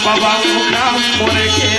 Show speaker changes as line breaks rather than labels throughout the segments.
बाबा मुखा मोर के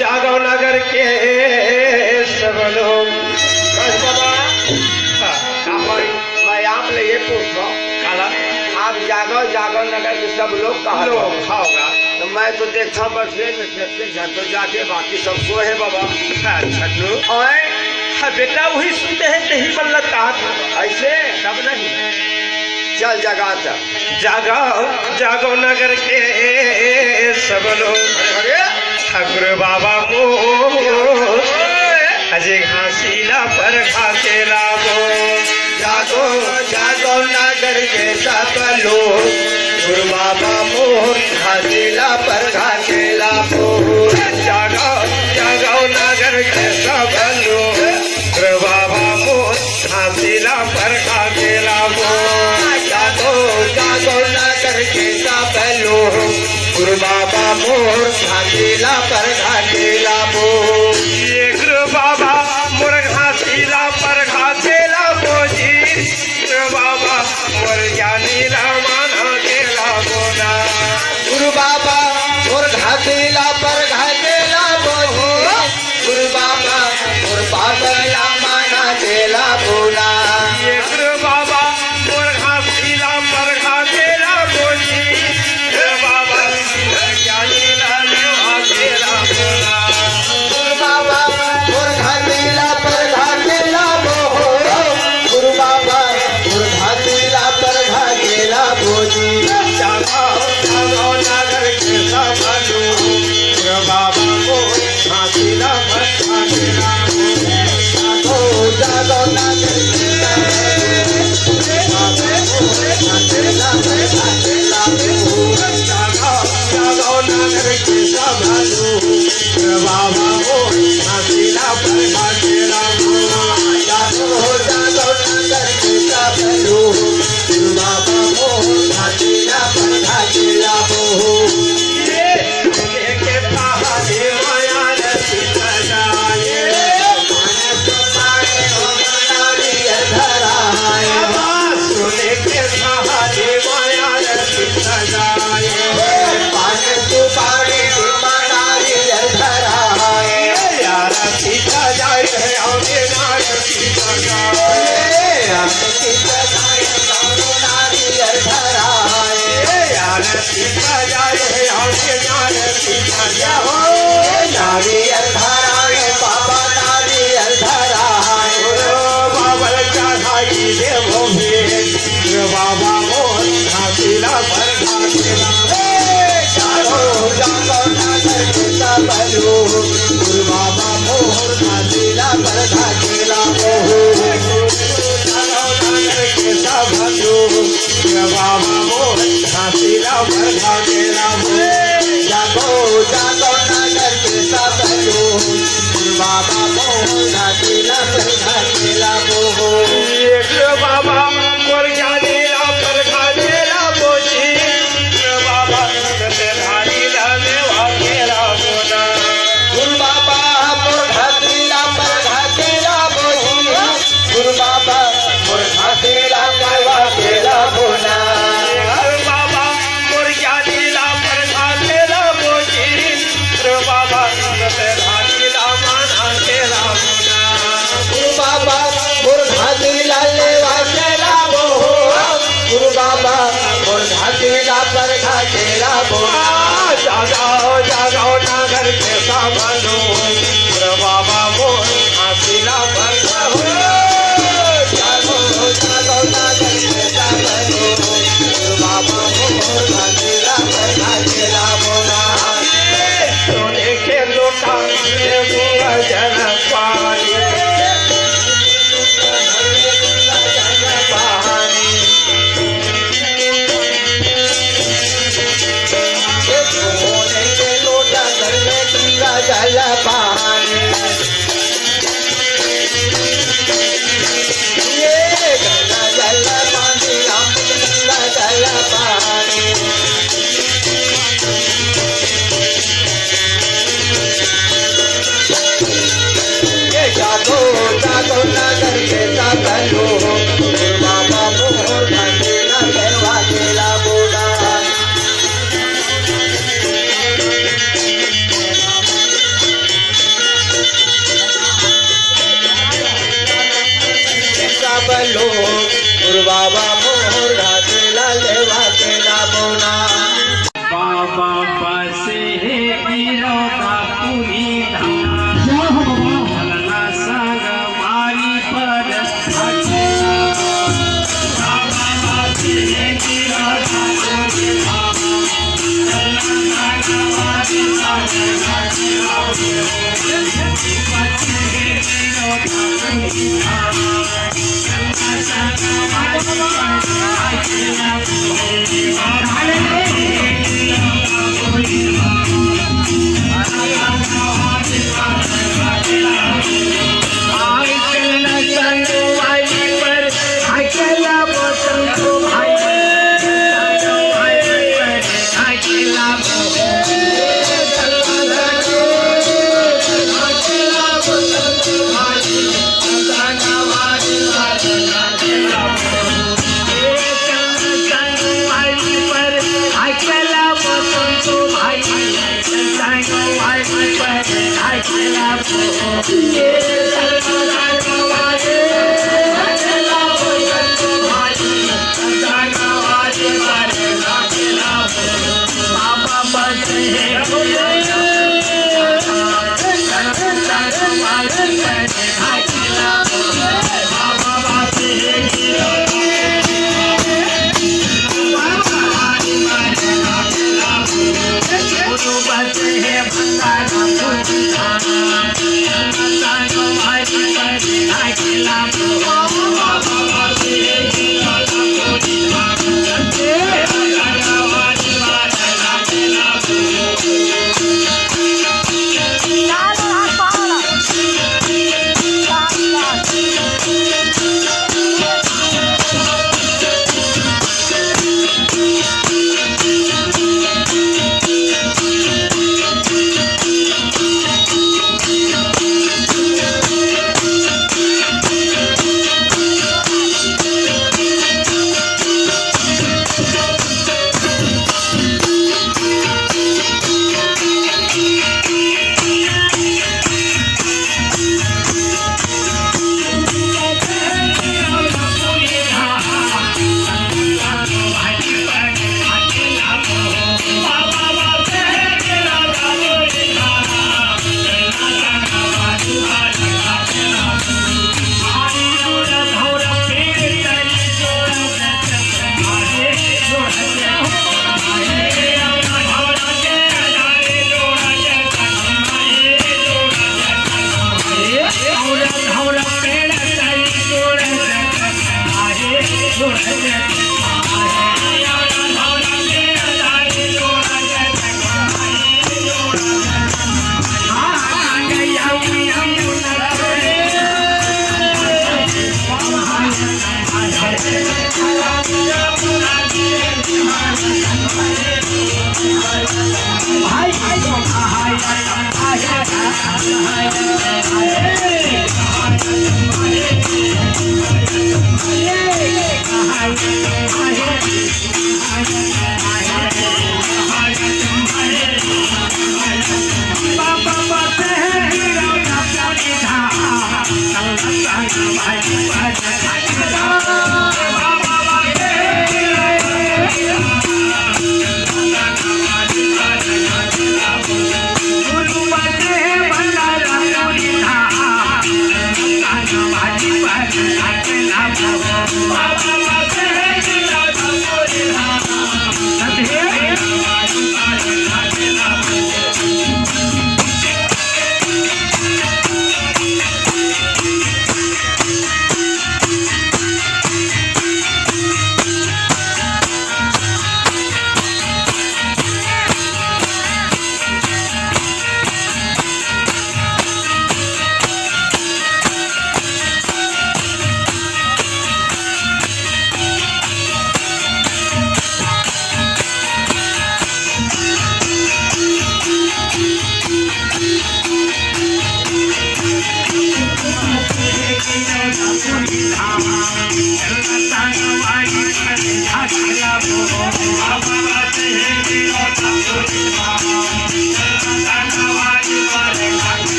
जागो नगर के सब लोग मैं आप ले ये पूछ आप जागो जागो नगर के सब लोग कहा होगा तो मैं तो देखा बस तो जाके बाकी सब सो है बाबा बेटा वही सुनते हैं नहीं बल्लता ऐसे सब नहीं चल जगा जागो जागो नगर के सब लोग ठाकुर बाबा मोर अजय घासीला पर घासे लागो जागो जागो नगर के सब लोग गुरु बाबा मोर घासीला पर घाटेला मोर जागो जागो नगर के सब लोग बाबा मोर घाटेला पर घाटेला मोर जागो जागो नगर के सब लोग गुरु बाबा मोर घाटेला पर घाटेला मोर गुरु बाबा मोर घाटेला पर घाटेला मोजी गुरु बाबा मोर ज्ञानीला माना गेला बोला गुरु बाबा मोर घाटेला पर घाटेला मोजी गुरु बाबा मोर पागला माना गेला बोला गुरु बाबा मोर घाटेला पर घाटेला मोजी गुरु बाबा मोर ज्ञानीला लेवा गेला बोला गुरु बाबा मोर घाटेला पर घाटेला मोहो गुरु बाबा मोर घाटेला पर घाटेला मोजी जागो जागो नगर के सब लोग गुरु बाबा मोर घाटेला पर घाटेला जागो जागो नगर के सब घाटेला पर घाटेला जागो जागो नगर के सब लोग बाबा मोर घाटेला पर घाटेला जागो जागो नगर के सब लोग बाबा मोर घाटेला पर घाटेला लेके पहाड़ी माया रसी सजाए मानस पाए हो मनारी धराए सुने के पहाड़ी माया रसी सजाए मानस पाए हो मनारी धराए यार सीता जाए औने नार सीता जाए अमृत सजाए औने नारी धराए यार सीता जाए औने नार सीता जाओ नारी धराए बाबा नारी धराए बाबा चढ़ाई देवो बाबा मोर घाटेला पर घाटेला जागो जागो नगर के सब लोग गुरु बाबा मोर घाटेला पर घाटेला जागो नगर के सब लोग गुरु बाबा मोर घाटेला पर घाटेला जागो जागो नगर के सब लोग गुरु बाबा मोर घाटेला पर घाटेला बाबा मोर घाटेला पर घाटेला बोझी बाबा घाटेला लेवा गेला बोला गुरु बाबा मोर घाटेला पर घाटेला बोझी गुरु बाबा मोर घाटेला लेवा गेला बोला गुरु बाबा मोर घाटेला पर घाटेला बोझी गुरु बाबा घाटेला माना गेला बोला गुरु बाबा मोर घाटेला लेवा गेला गुरु बाबा मोर घाटेला पर घाटेला बोला जागो जागो नगर के सब लोग गुरु बाबा मोर घाटेला पर जागो जागो नगर के सब लोग गुरु बाबा मोर घाटेला पर घाटेला बोला सोने के लोटा में जल पानी जल पानी ये गंगा जल पानी अमृत जल पानी ये जागो जागो नगर के सब लोग गुरु बाबा मोर घाटेला लेवा गेला बोला गुरु बाबा मोर घाटेला लेवा गेला बोला
बाबा बसे गिरौदा पूरी धाम चलना संग मारी पर बाबा बसे गिरौदा पूरी धाम चलना संग मारी पर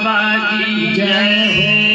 बाबा की जय हो।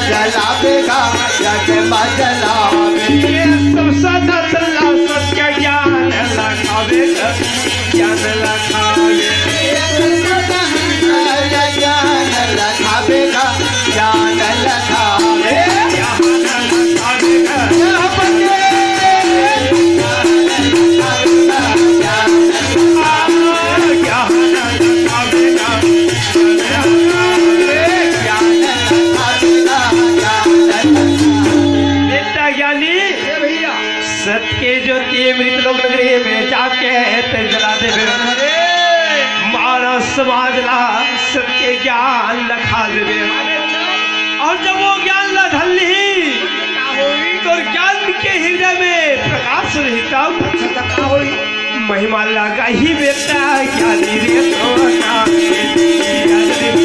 जलावेगा जग जलावे
सब सदा सल्ला सत्य ज्ञान लखावेगा ज्ञान लखावे
ज्ञान लखावेगा ज्ञान लखावे
सत्य ज्योति मृत लोक नगरी में जाके जला दे मानव समाज ला सत्य ज्ञान लखा देवे और जब वो ज्ञान लधली तो ज्ञान के हृदय में प्रकाश रहता महिमा लगा ही बेटा ज्ञानी रे सोना है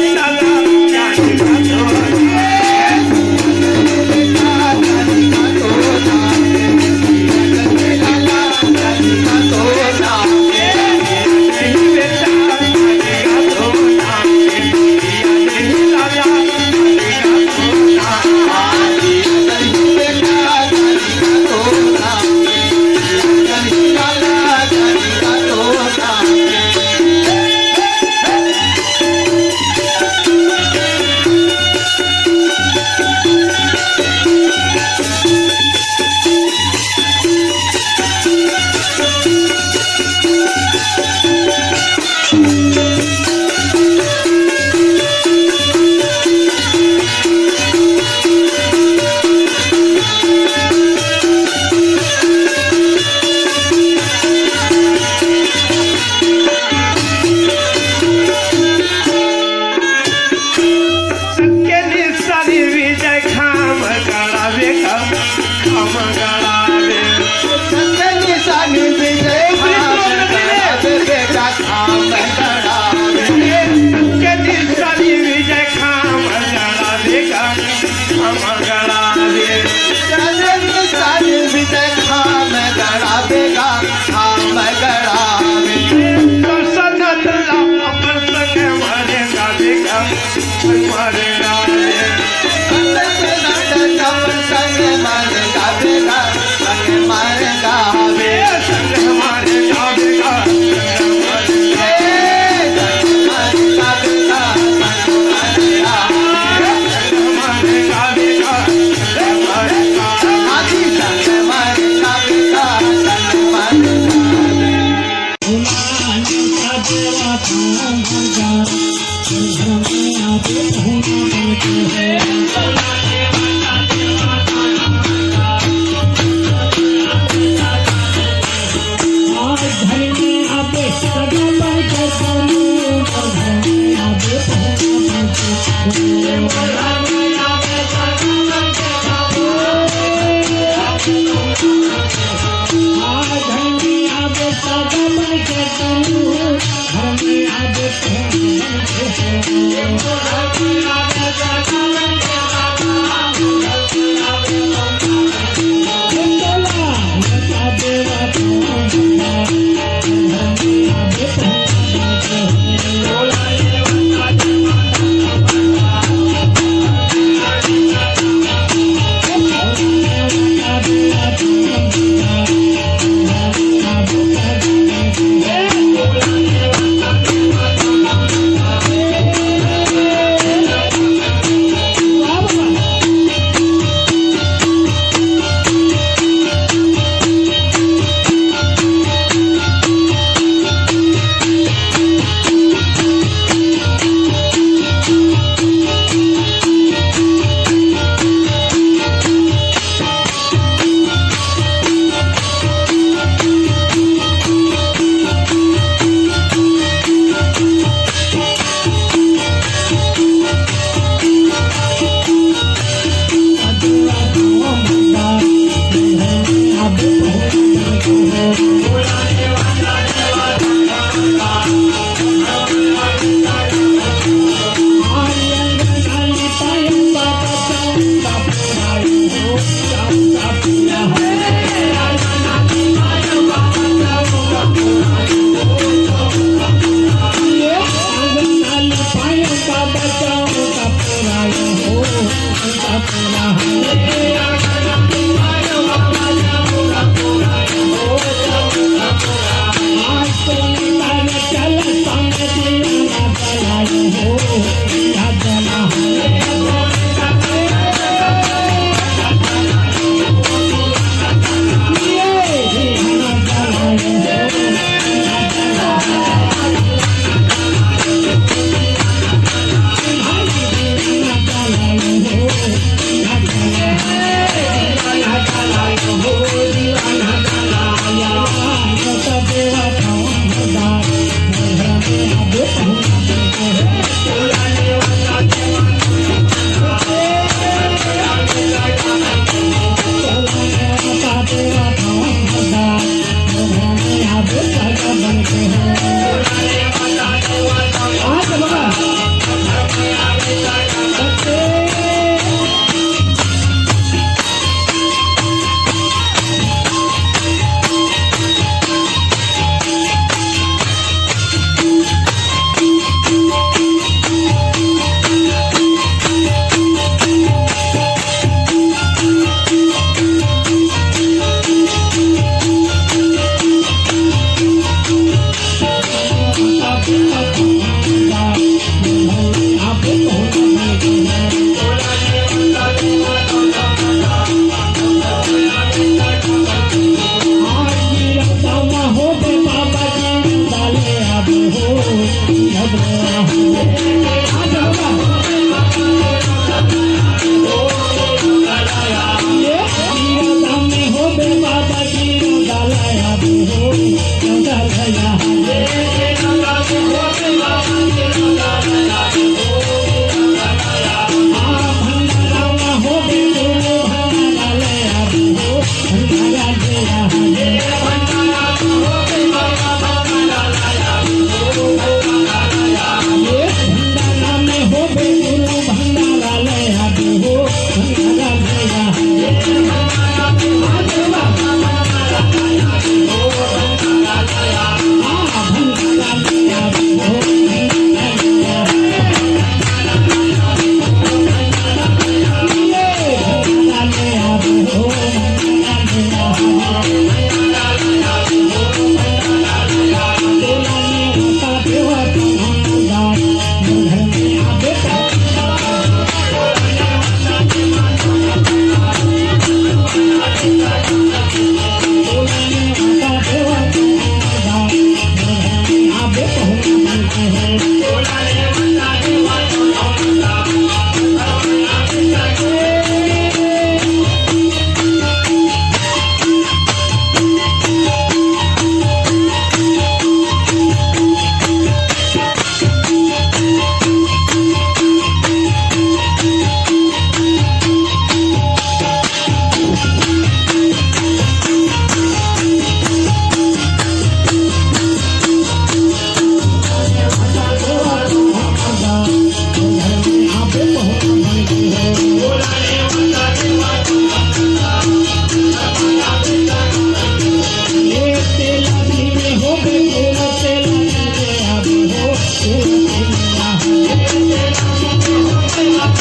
है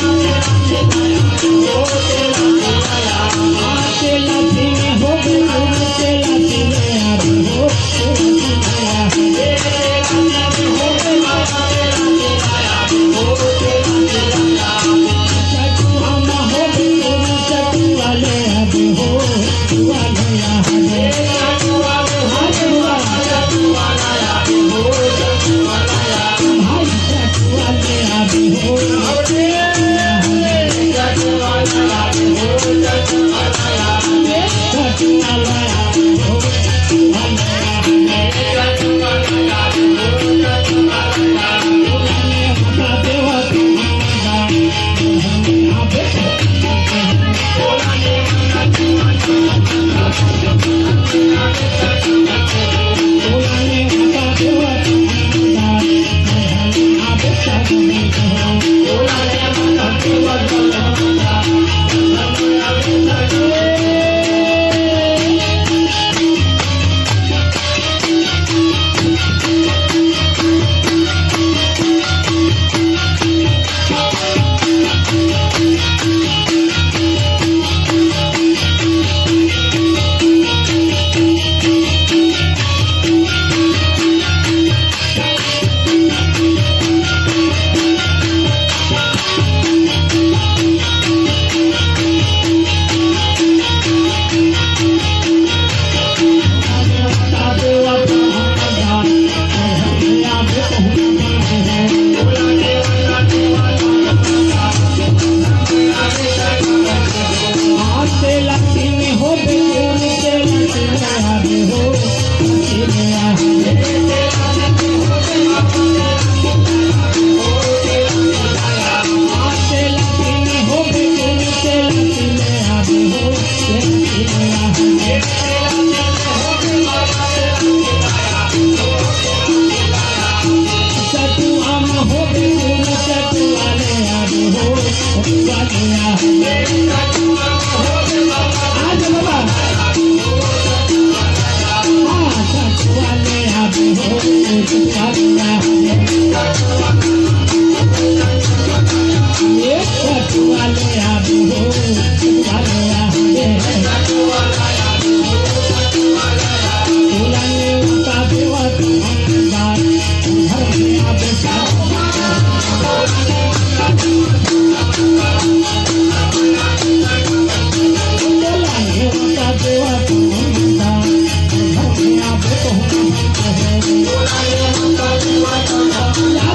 Thank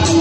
you.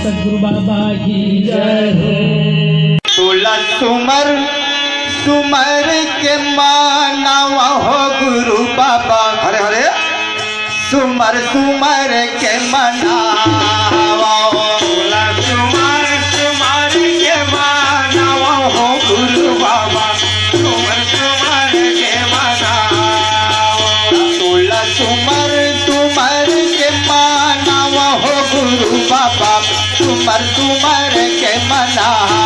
सदगुरु बाबा की जय हो।
16 सुमर सुमर के मानवा हो गुरु बाबा,
हरे हरे
सुमर सुमर के मनावा,
16 सुमर सुमर के मानवा हो गुरु बाबा, सुमर सुमर के मनावा।
16 सुमर सुमर के मानवा हो गुरु बाबा, सुमर सुमर के मनावा,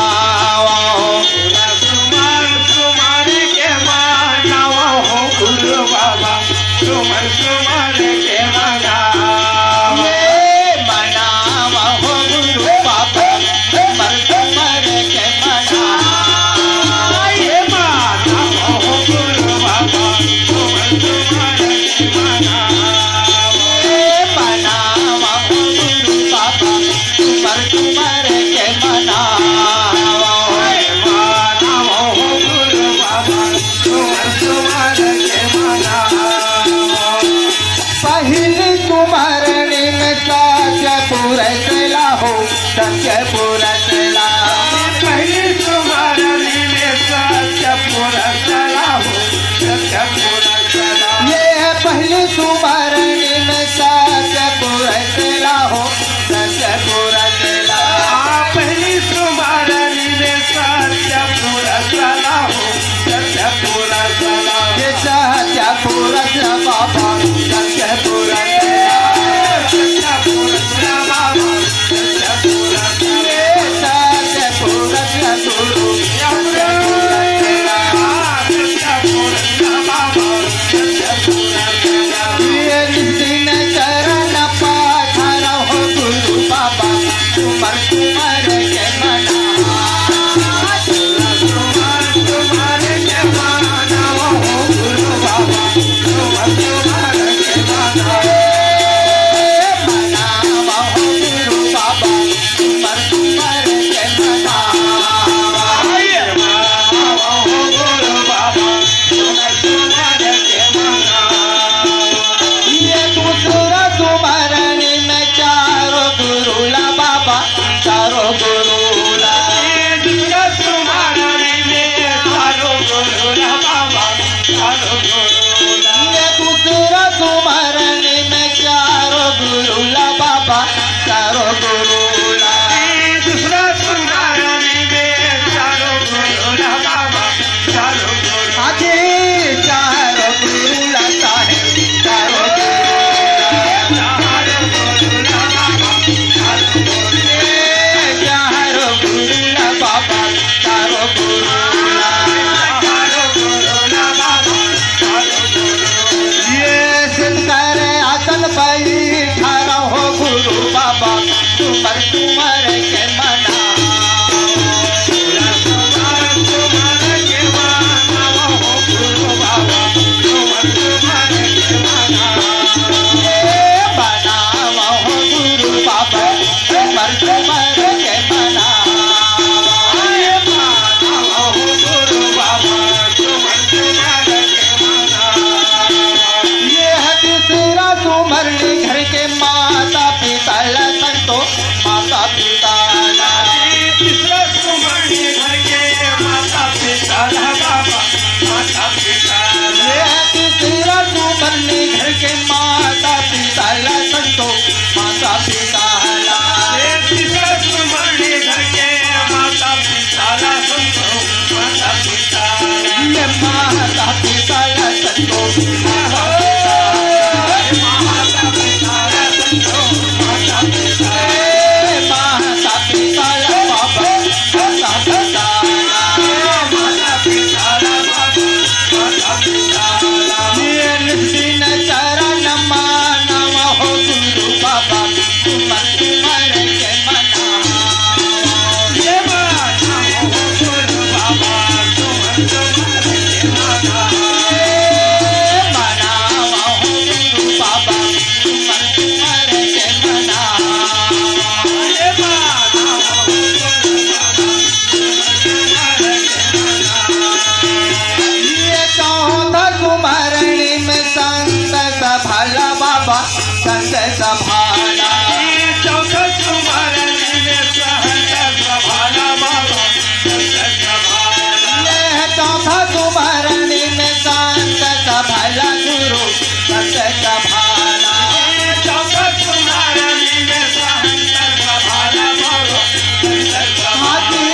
16 सुमर सुमर के मानवा हो गुरु बाबा, सुमर सुमर के मनावा।
ये मनावा हो गुरु बाबा, सुमर सुमर के मनावा,
ये मानवा हो गुरु बाबा, सुमर सुमर के मनावा।
ये मनावा हो गुरु बाबा, सुमर सुमर के मनावा,
मानवा हो गुरु बाबा, सुमर सुमर के मनावा।
पहली कुमारणी में सत्यपुर चला हो, सत्यपुर चला,
पहली कुमारनी में सत्यपुर चला हो, सत्यपुर चला।
ये पहली कुमारणी में सत्यपुर चला हो, सत्यपुर चला,
पहली कुमारनी में सत्यपुर चला हो, सत्यपुर चला।
ये सत्यपुर चला बाबा, सत्यपुर चला,
सत्यपुर चला बाबा, सत्यपुर चला।
ये तुम्हार तुम्हार के मना ये दूसरा सुमरणी में चारों गुरुला बाबा चारों गुरुला
दूसरा सुमरणी में चारों गुरुला बाबा चारों गुरुला
ये दूसरा सुमरणी में चारों गुरुला बाबा चारों गुरुला
दूसरा सुमरणी में चारों गुरुला बाबा चारों गुरुला
आगे चारों गुरुला साहेब चारों चारों गुरुला बाबा चारों गुरुला ये सिंदर आसन बैठा रहो गुरु बाबा तुम्हार तुम्हार के मना बनावा हो गुरु बाबा तुम्हार तुम्हार के मना ये है तीसरा सुमरणी घर के माता पिता संतो माता पिता
तीसरा सुमरणी घर के माता पिता बाबा माता पिता
ये है तीसरा सुमरणी घर के माता पिता संतो माता पिता
तीसरा सुमरणी घर के माता पिता संतो माता पिता
ये माता पिता संतो
माता पिता संतो माता पिता
माता पिता बाबा माता पिता
माता पिता माता पिता
ये निस्दिन चरण मानव हो गुरु बाबा तुम्हार तुम्हार के मना
ये माता हो गुरु बाबा तुम्हार के माता
मनावा हो गुरु बाबा तुम्हार तुम्हार के मना
ये माता हो गुरु बाबा तुम्हार के माता
ये चौथा सुमरणी में संत सभाला बाबा संत सभाला
चौथा सुमरणी में संत सभाला बाबा संत सभाला
ये चौथा सुमरणी में संत सभाला गुरु संत सभाला
चौथा सुमरणी में संत सभाला बाबा संत सभाला
हाथी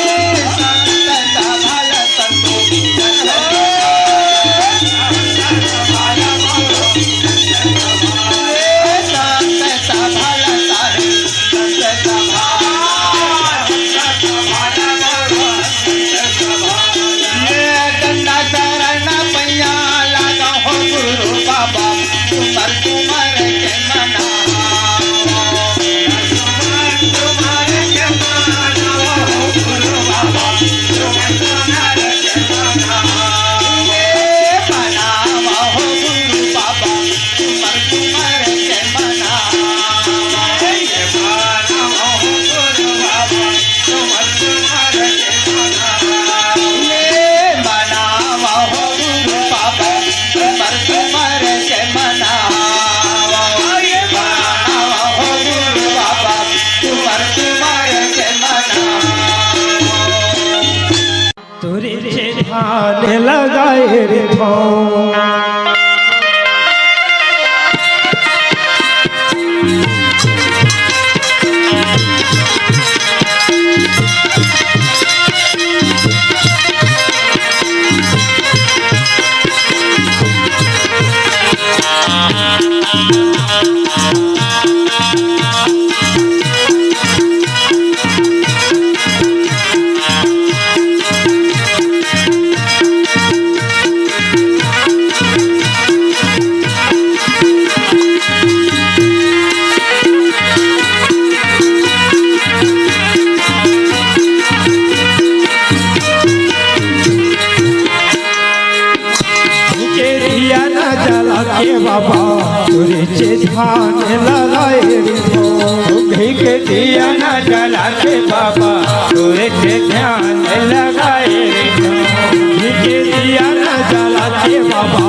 संत सभाला संतो संत
सभाला बाबा
संत सभाला सारे संत सभाला ये गंगा चरण पैया लगा हो गुरु बाबा तुम्हार तुम्हार के मना ये बनावा हो गुरु बाबा तुम्हार तुम्हार के मना ये बनावा हो गुरु बाबा तुम्हार तुम्हार के मना ये बनावा हो गुरु बाबा तुम्हार तुम्हार के मना
तुरे ध्यान लगाए रे भाव बाबा तुझे ध्यान लगाए रे
दिया न जला के बाबा सूर्य से ध्यान लगाए रे घी के दिया न जला के बाबा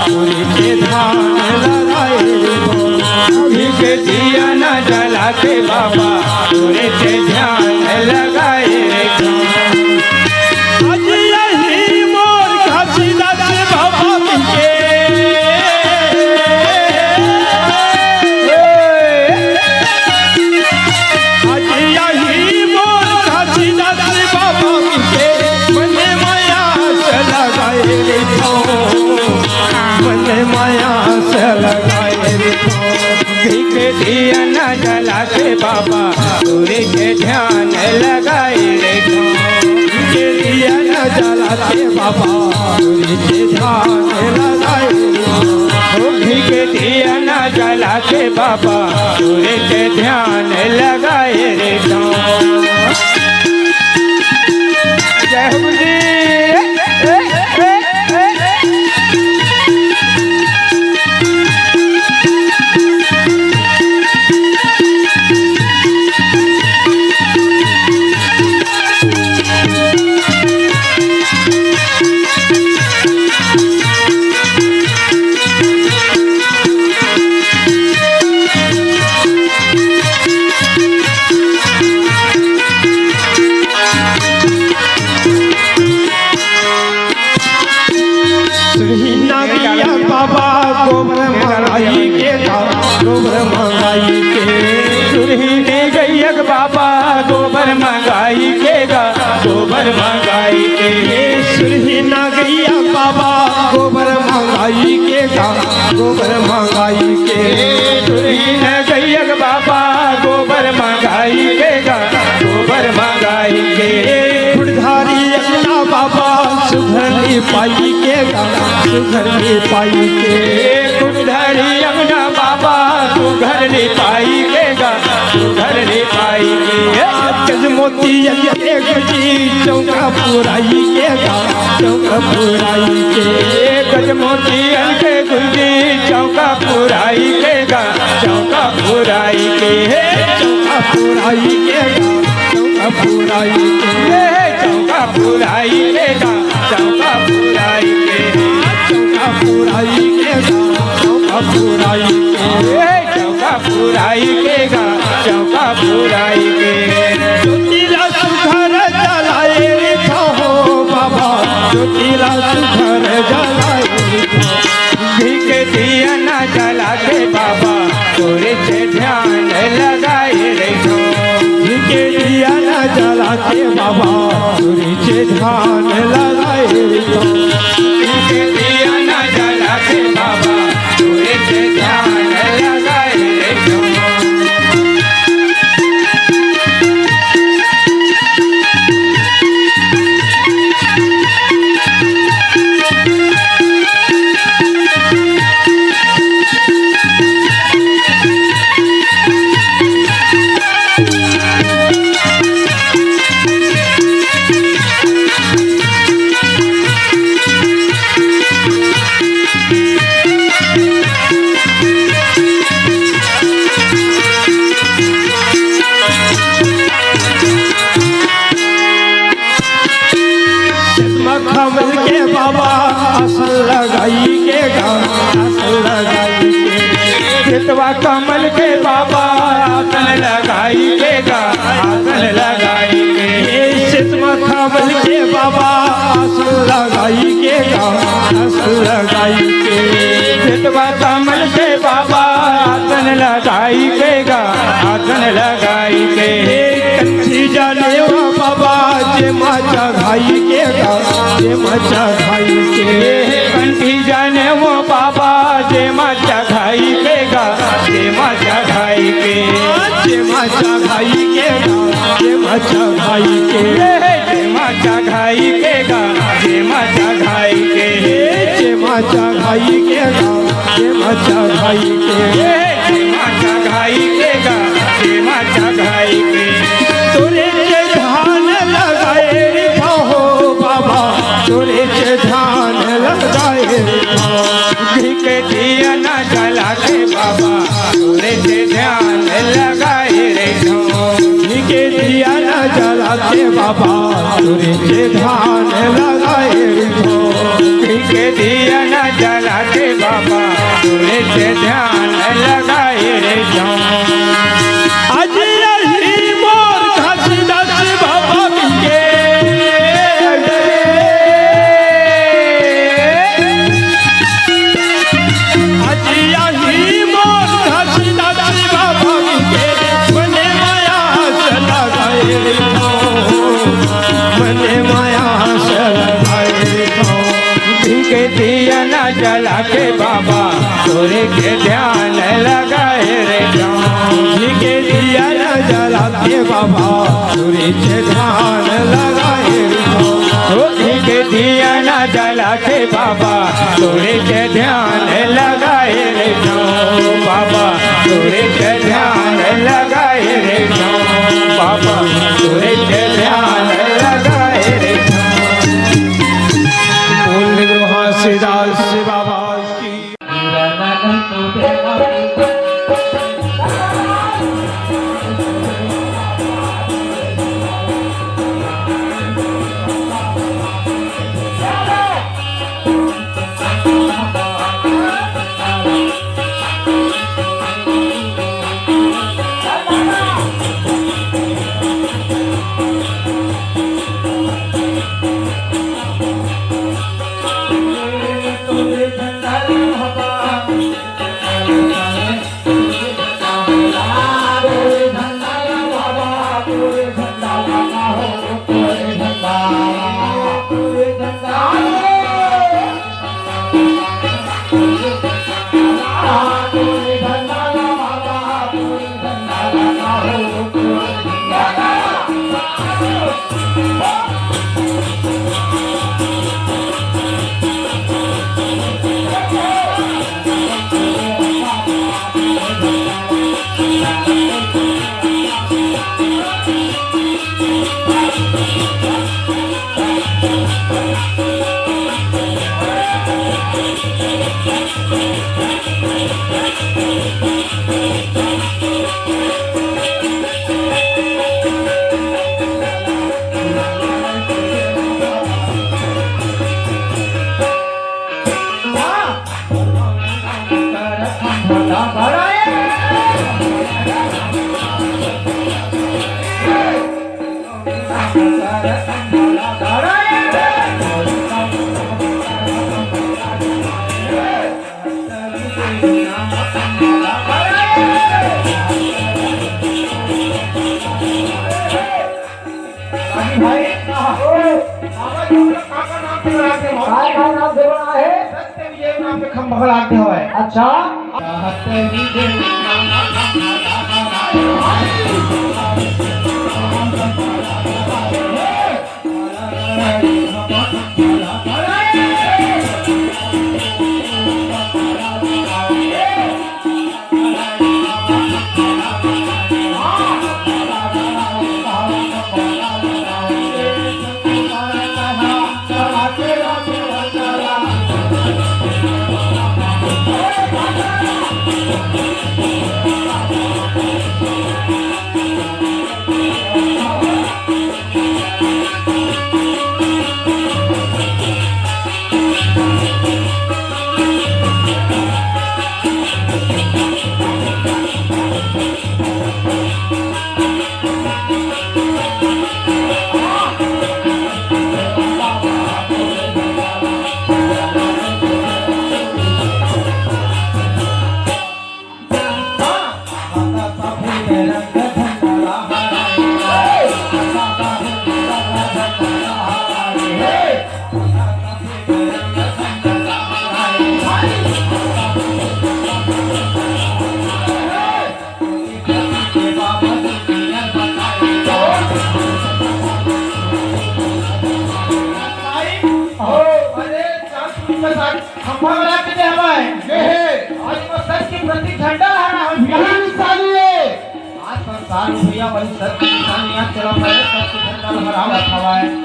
सूर्य से ध्यान लगाए रे घी के दिया न जला के बाबा सूर्य से ध्यान लगाए रे
आज यही मोर घसीदा से बाबा के आज यही मोर घसीदा से बाबा के मने माया से लगाए रे मने माया से लगाए रे
घी के दिया न जला के बाबा सूर्य से ध्यान लगाए रे
के दिया न जला के बाबा सूर्य से ध्यान लगाए
घी के दिया न जला के बाबा सूर्य से ध्यान लगाए रे जय हो जी
बाबा गोबर मंगाई के गोबर मंगाई के
सुरही ने गैयक बाबा गोबर मंगाई के गोबर मंगाई के
सुरही ना गैया बाबा गोबर मंगाई के गोबर मंगाई के
सुरही ने गैयक बाबा गोबर मंगाई के गोबर मंगाई के
फुलधारी अपना बाबा सुधरनी पाई के सुधरनी पाई के
फुलधारी अपना बाबा सुधरनी पाई के सुधरनी पाई के
मोती एक जी चौका पुराई के चौका पुराई के
गजमोती के गुंजी चौका पुराई के चौका पुराई के
चौका पुराई के चौका पुराई के
चौका पुराई के चौका पुराई के
चौका पुराई के चौका पुराई के
चौका पुराई के चौका पुराई के
ज्योतिला सुधर जलाए हो बाबा ज्योतिला सुधर जलाए
घी के दिया न जला के बाबा सूर्य से ध्यान लगाए रे
घी के दिया न जला के बाबा सूर्य से ध्यान लगाए
घी के दिया न जला के बाबा सूर्य से ध्यान लगाए रे
कमल के बाबा असल लगाई के असल लगाई के
खेतवा कमल के बाबा आसन लगाई के आसन लगाई के
सितमा कमल के बाबा असल लगाई के असल लगाई के
खेतवा कमल के बाबा आसन लगाई के आसन लगाई के
कंठी जाने वो बाबा जे माचा भाई के जे माचा भाई के
कंठी जाने वो बाबा जे माचा खाई के जे माचा खाई के
जे माचा भाई के जे माचा भाई के
जे माचा खाई के जे माचा खाई के
जे माचा भाई के जे माचा भाई के
जे माचा खाई के जे माचा खाई के
तोरे जे धान लगाए हो बाबा तोरे जे धान लगाए
घी के दिया न जला के बाबा तोरे से ध्यान लगाए रे
दिया न जलाते बाबा सूर्य के ध्यान लगाए रहो। घी के दिया न जलाते बाबा सूर्य के ध्यान लगाए रहो। आज रही मोर घासीदास बाबा के आज रही मोर घासीदास बाबा के मने माया से लगाए रहो। मने माया से लगाए रहो। घी के दिया न जला के बाबा सूर्य के ध्यान लगाए रहो। घी के दिया न जला के बाबा सूर्य के ध्यान लगाए रहो। घी के दिया न जला के बाबा सूर्य के ध्यान लगाए रहो। बाबा सूर्य के ध्यान लगाए रहो। बाबा सूर्य के ध्यान लगाए रहो। बोल घासीदास बाबा की।
अच्छा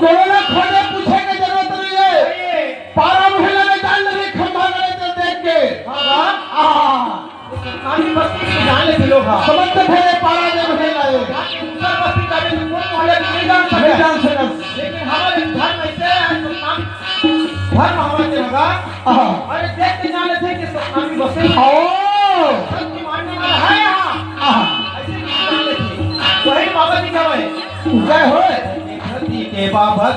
कोरोना खोजे पूछे की जरूरत नहीं है। पारा महिला में डाल लगे खंभा गले तो देख के
आमी बस्ती की जान ले लोग हां समझते थे पारा दे में लाए दूसरा बस्ती का भी कोई मोहल्ले नहीं जान सके लेकिन हमारे घर में से नाम घर हमारे लगा अरे देख के जाने थे कि आमी बस्ती ओ सच्ची मानने वाला है यहां ऐसे नहीं जाने थे वही बाबा जी का है जय हो धरती के बाबा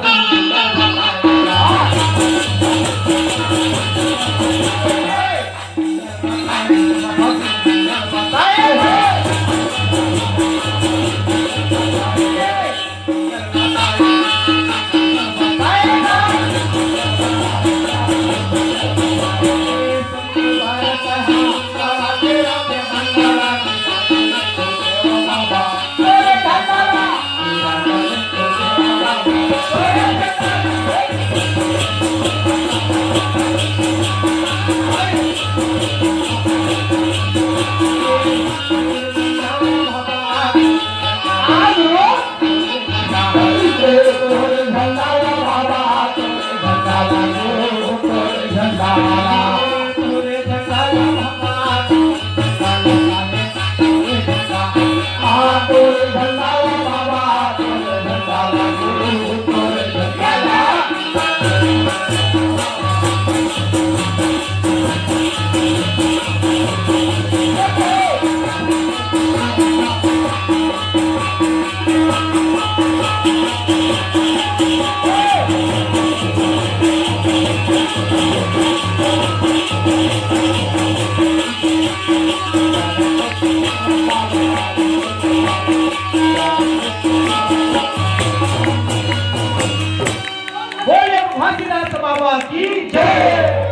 बाबा की जय।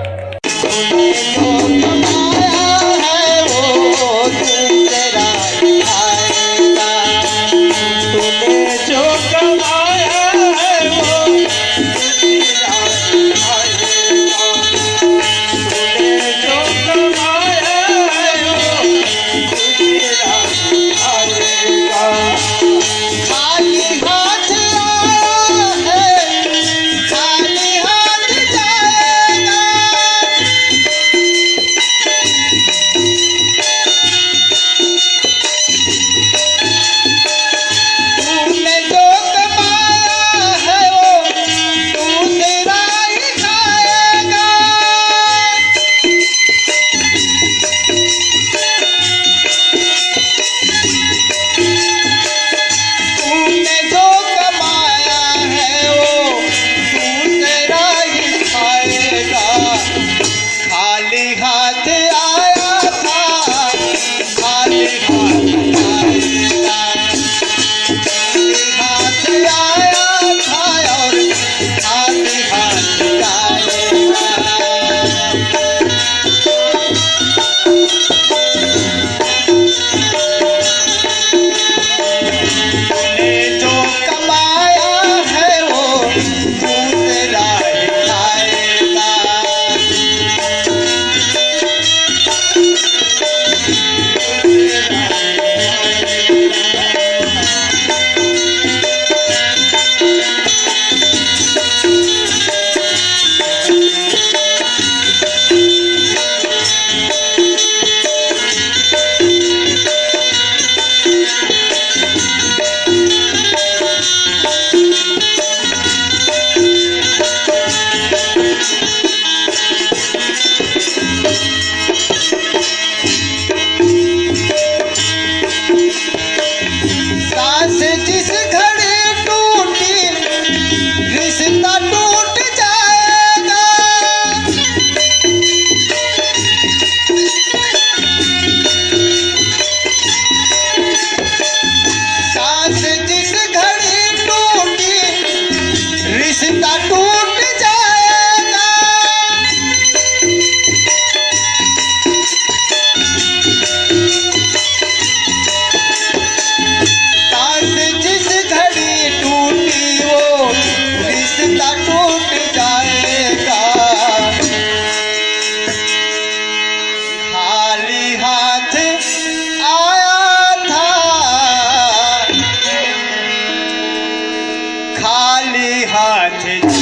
हाथ